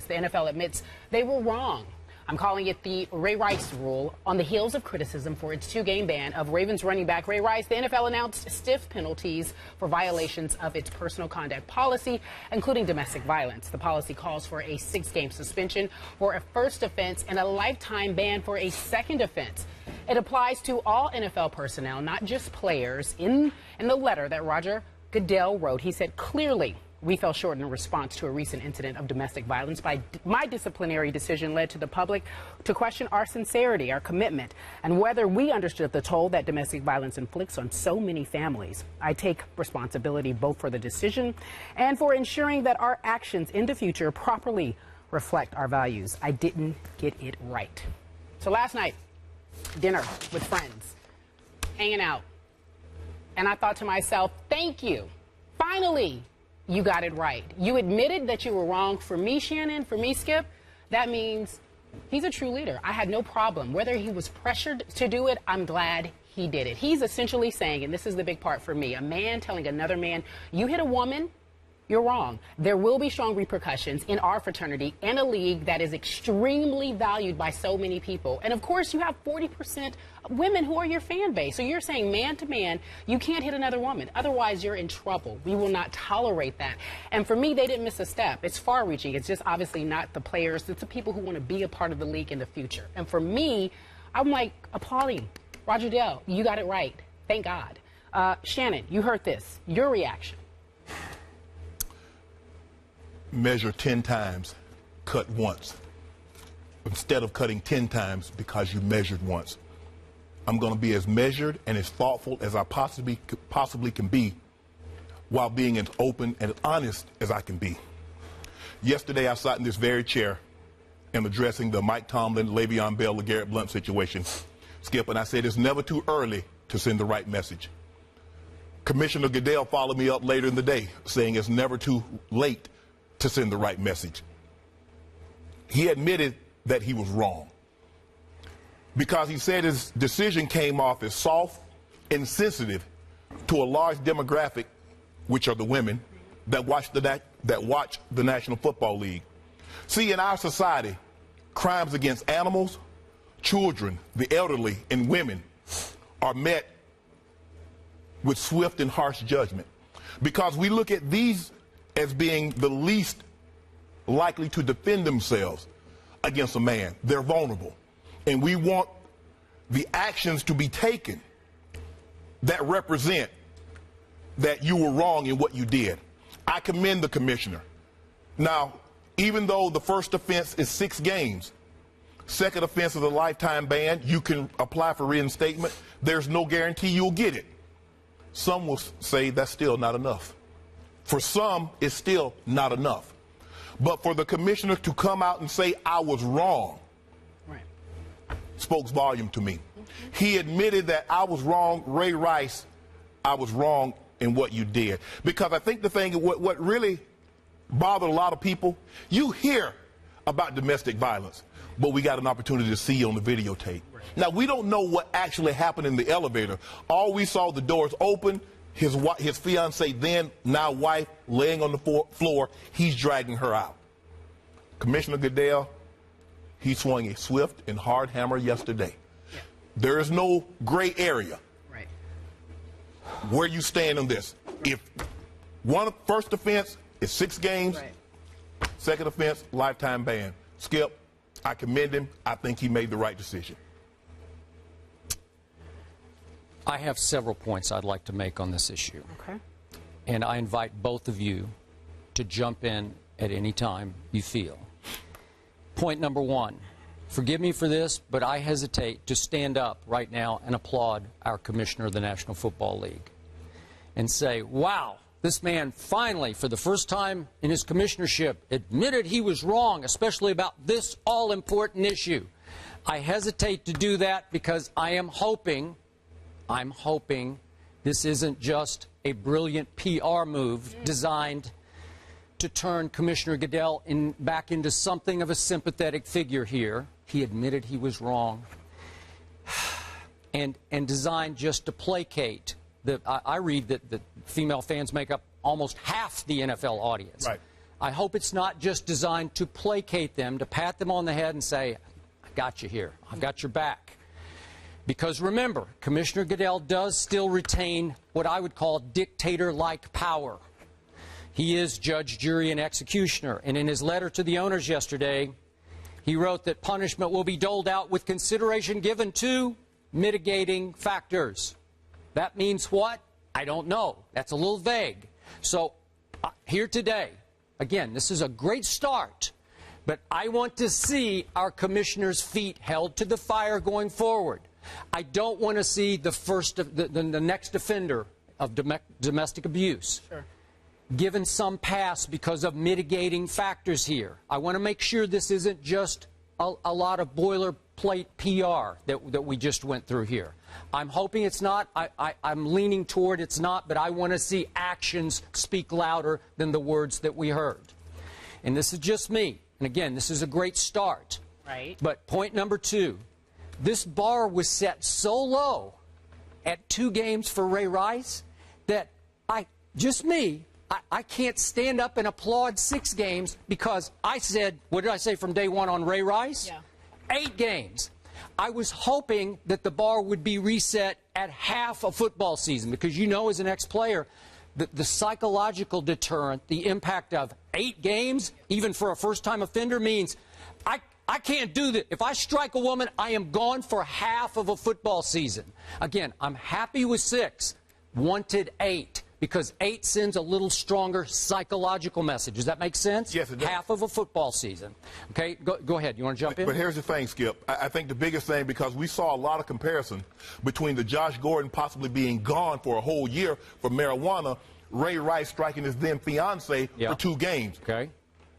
The NFL admits they were wrong. I'm calling it the Ray Rice rule. On the heels of criticism for its 2-game ban of Ravens running back Ray Rice, the NFL announced stiff penalties for violations of its personal conduct policy, including domestic violence. The policy calls for a 6-game suspension for a first offense and a lifetime ban for a second offense. It applies to all NFL personnel, not just players. In the letter that Roger Goodell wrote, he said, clearly, we fell short in response to a recent incident of domestic violence. My disciplinary decision led to the public to question our sincerity, our commitment, and whether we understood the toll that domestic violence inflicts on so many families. I take responsibility both for the decision and for ensuring that our actions in the future properly reflect our values. I didn't get it right. So last night, dinner with friends, hanging out, and I thought to myself, thank you. Finally, you got it right. You admitted that you were wrong. For me, Shannon, for me, Skip, that means he's a true leader. I had no problem. Whether he was pressured to do it, I'm glad he did it. He's essentially saying, and this is the big part for me, a man telling another man, you hit a woman, you're wrong. There will be strong repercussions in our fraternity and a league that is extremely valued by so many people. And of course, you have 40% women who are your fan base. So you're saying man to man, you can't hit another woman. Otherwise, you're in trouble. We will not tolerate that. And for me, they didn't miss a step. It's far reaching. It's just obviously not the players. It's the people who want to be a part of the league in the future. And for me, I'm like applauding. Roger Goodell, you got it right. Thank God. Shannon, you heard this. Your reaction. Measure 10 times, cut once. Instead of cutting 10 times because you measured once. I'm going to be as measured and as thoughtful as I possibly can be while being as open and as honest as I can be. Yesterday, I sat in this very chair and addressing the Mike Tomlin, Le'Veon Bell, LeGarrette Blount situation, Skip, and I said it's never too early to send the right message. Commissioner Goodell followed me up later in the day saying it's never too late to send the right message. He admitted that he was wrong because he said his decision came off as soft and sensitive to a large demographic, which are the women that watch the National Football League. See, in our society, crimes against animals, children, the elderly, and women are met with swift and harsh judgment because we look at these as being the least likely to defend themselves against a man. They're vulnerable. And we want the actions to be taken that represent that you were wrong in what you did. I commend the commissioner. Now, even though the first offense is 6 games, second offense is a lifetime ban, you can apply for reinstatement. There's no guarantee you'll get it. Some will say that's still not enough. For some, it's still not enough. But for the commissioner to come out and say, I was wrong, right, spoke volume to me. He admitted that I was wrong, Ray Rice, I was wrong in what you did. Because I think the thing, what really bothered a lot of people, you hear about domestic violence, but we got an opportunity to see on the videotape. Right. Now, we don't know what actually happened in the elevator. All we saw, the doors open, his fiance, then now wife, laying on the floor. He's dragging her out. Commissioner Goodell, he swung a swift and hard hammer yesterday. Yeah. There is no gray area. Right. Where you stand on this. If first offense is 6 games, right, second offense, lifetime ban. Skip, I commend him. I think he made the right decision. I have several points I'd like to make on this issue. Okay. And I invite both of you to jump in at any time you feel. Point number 1, forgive me for this, but I hesitate to stand up right now and applaud our commissioner of the National Football League and say, wow, this man finally, for the first time in his commissionership, admitted he was wrong, especially about this all-important issue. I hesitate to do that because I'm hoping this isn't just a brilliant PR move designed to turn Commissioner Goodell back into something of a sympathetic figure here. He admitted he was wrong. And designed just to placate. I read that the female fans make up almost half the NFL audience. Right. I hope it's not just designed to placate them, to pat them on the head and say, I got you here, I've got your back. Because remember, Commissioner Goodell does still retain what I would call dictator-like power. He is judge, jury, and executioner. And in his letter to the owners yesterday, he wrote that punishment will be doled out with consideration given to mitigating factors. That means what? I don't know. That's a little vague. So here today, again, this is a great start, but I want to see our commissioner's feet held to the fire going forward. I don't want to see the next offender of domestic abuse given some pass because of mitigating factors here. I want to make sure this isn't just a lot of boilerplate PR that we just went through here. I'm hoping it's not. I'm leaning toward it's not, but I want to see actions speak louder than the words that we heard. And this is just me. And again, this is a great start. Right. But point number 2, this bar was set so low at 2 games for Ray Rice that I can't stand up and applaud 6 games because I said, what did I say from day one on Ray Rice? Yeah. 8 games. I was hoping that the bar would be reset at half a football season because you know as an ex-player, the psychological deterrent, the impact of 8 games, even for a first-time offender, means I can't do that. If I strike a woman, I am gone for half of a football season. Again, I'm happy with 6, wanted 8. Because 8 sends a little stronger psychological message. Does that make sense? Yes, it does. Half of a football season. Okay, go ahead. You want to jump in? But here's the thing, Skip. I think the biggest thing, because we saw a lot of comparison between the Josh Gordon possibly being gone for a whole year for marijuana, Ray Rice striking his then fiance for 2 games. Okay.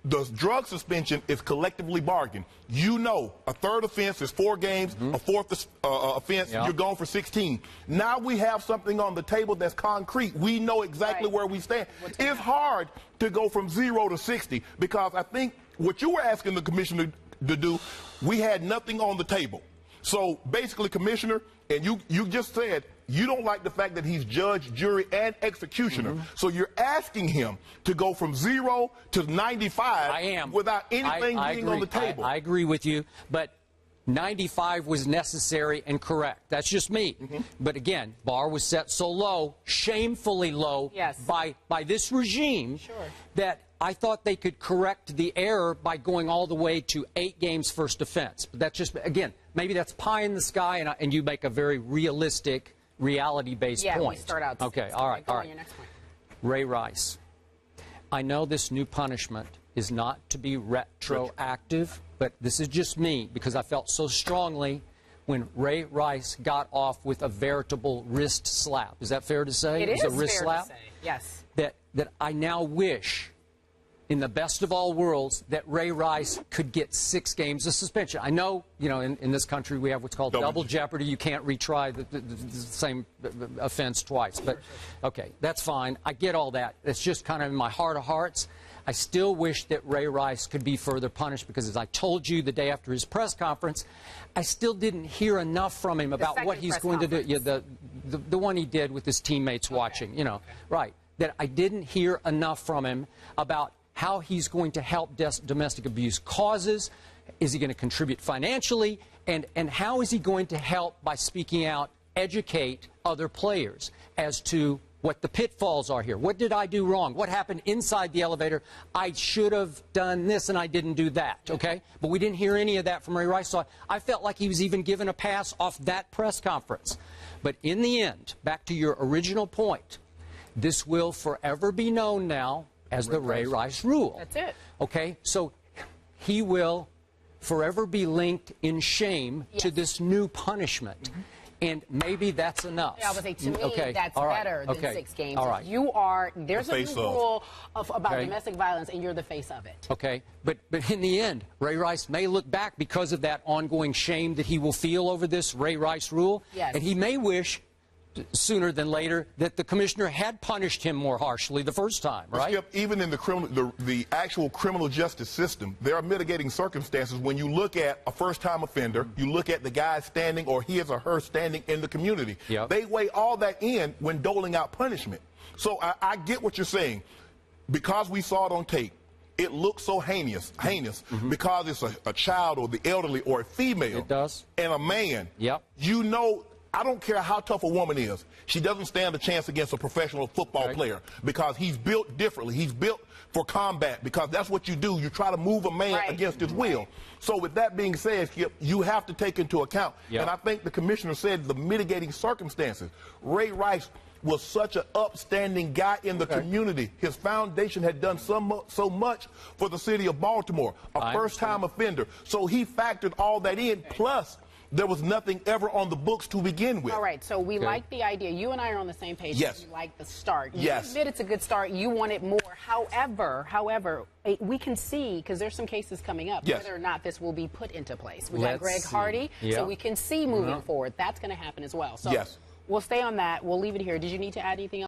The drug suspension is collectively bargained. You know, a 3rd offense is 4 games, a 4th offense, you're gone for 16. Now we have something on the table that's concrete. We know exactly where we stand. It's hard to go from 0 to 60 because I think what you were asking the commissioner to do, we had nothing on the table. So basically, Commissioner, and you just said you don't like the fact that he's judge, jury, and executioner. So you're asking him to go from 0 to 95 I am. without anything being on the table. I agree with you, but 95 was necessary and correct. That's just me. But again, bar was set so low, shamefully low by this regime that I thought they could correct the error by going all the way to 8 games first offense. But that's just, again, maybe that's pie in the sky, and you make a very realistic, reality-based point. Yeah, we start out. Okay, all right, all right. Your next point. Ray Rice. I know this new punishment is not to be retroactive, but this is just me because I felt so strongly when Ray Rice got off with a veritable wrist slap. Is that fair to say? It is a wrist fair slap? to say, yes. That I now wish, in the best of all worlds, that Ray Rice could get 6 games of suspension. I know, you know, in this country we have what's called double jeopardy. You can't retry the same offense twice. But, okay, that's fine. I get all that. It's just kind of in my heart of hearts. I still wish that Ray Rice could be further punished because, as I told you the day after his press conference, I still didn't hear enough from him about what he's going to do. Yeah, the one he did with his teammates watching, you know, right. That I didn't hear enough from him about how he's going to help domestic abuse causes. Is he going to contribute financially? And how is he going to help by speaking out, educate other players as to what the pitfalls are here? What did I do wrong? What happened inside the elevator? I should have done this and I didn't do that, okay? But we didn't hear any of that from Ray Rice, so I felt like he was even given a pass off that press conference. But in the end, back to your original point, this will forever be known now as the Ray Rice rule. That's it. Okay, so he will forever be linked in shame to this new punishment. And maybe that's enough. Yeah, I would say to me, that's better than 6 games. All right. You are, there's a new rule about Okay. domestic violence, and you're the face of it. Okay, but in the end, Ray Rice may look back because of that ongoing shame that he will feel over this Ray Rice rule. Yes. And he may wish sooner than later that the commissioner had punished him more harshly the first time, right? Skip, even in the actual criminal justice system, there are mitigating circumstances when you look at a first-time offender, you look at the guy standing or his or her standing in the community. Yep. They weigh all that in when doling out punishment. So I get what you're saying. Because we saw it on tape, it looks so heinous because it's a child or the elderly or a female. It does. And a man. Yep. You know, I don't care how tough a woman is. She doesn't stand a chance against a professional football player because he's built differently. He's built for combat because that's what you do. You try to move a man against his will. So with that being said, Skip, you have to take into account. Yep. And I think the commissioner said the mitigating circumstances. Ray Rice was such an upstanding guy in the community. His foundation had done so much for the city of Baltimore, a first-time offender. So he factored all that in, plus there was nothing ever on the books to begin with. All right, so we like the idea. You and I are on the same page. Yes. You like the start. You Yes. admit it's a good start. You want it more. However, we can see, because there's some cases coming up, Yes. whether or not this will be put into place. We Let's got Greg see. Hardy, Yeah. so we can see moving forward. That's going to happen as well. So Yes. we'll stay on that. We'll leave it here. Did you need to add anything else?